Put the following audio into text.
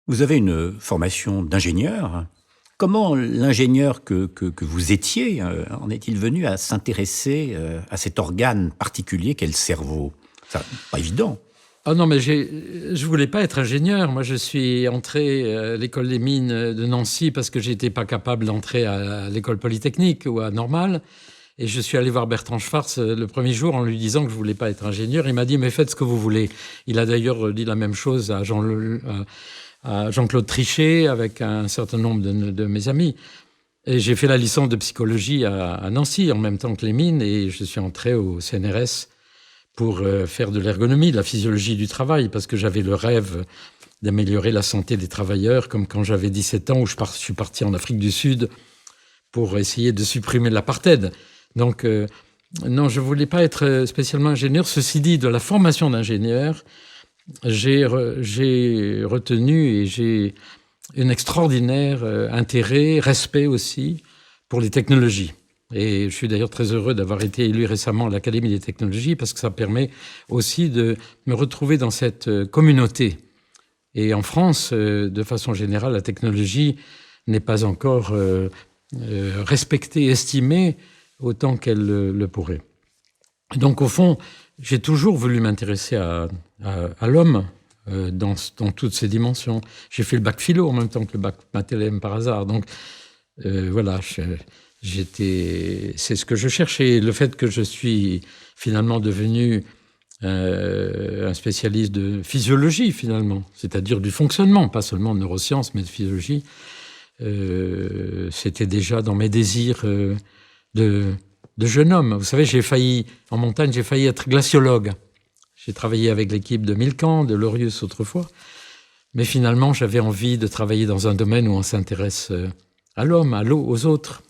Vous avez une formation d'ingénieur. Comment l'ingénieur que vous étiez en est-il venu à s'intéresser à cet organe particulier qu'est le cerveau? Ça, pas évident. Ah non, mais je voulais pas être ingénieur. Moi, je suis entré à l'école des mines de Nancy parce que j'étais pas capable d'entrer à l'école polytechnique ou à Normale. Et je suis allé voir Bertrand Schwartz le premier jour en lui disant que je voulais pas être ingénieur. Il m'a dit, mais faites ce que vous voulez. Il a d'ailleurs dit la même chose à Jean-Claude Trichet avec un certain nombre de mes amis. Et j'ai fait la licence de psychologie à Nancy en même temps que les mines et je suis entré au CNRS pour faire de l'ergonomie, de la physiologie du travail, parce que j'avais le rêve d'améliorer la santé des travailleurs, comme quand j'avais 17 ans où je suis parti en Afrique du Sud pour essayer de supprimer l'apartheid. Donc, non, je ne voulais pas être spécialement ingénieur. Ceci dit, de la formation d'ingénieur, j'ai retenu et j'ai un extraordinaire intérêt, respect aussi pour les technologies. Et je suis d'ailleurs très heureux d'avoir été élu récemment à l'Académie des technologies parce que ça permet aussi de me retrouver dans cette communauté. Et en France, de façon générale, la technologie n'est pas encore respectée, estimée autant qu'elle le pourrait. Donc au fond, j'ai toujours voulu m'intéresser à l'homme dans toutes ses dimensions. J'ai fait le bac philo en même temps que le bac maths LM par hasard. Donc voilà, c'est ce que je cherchais. Le fait que je suis finalement devenu un spécialiste de physiologie, finalement, c'est-à-dire du fonctionnement, pas seulement de neurosciences, mais de physiologie, c'était déjà dans mes désirs de jeune homme. Vous savez, en montagne, j'ai failli être glaciologue. J'ai travaillé avec l'équipe de Milcan, de Lorius autrefois, mais finalement, j'avais envie de travailler dans un domaine où on s'intéresse à l'homme, à l'eau, aux autres.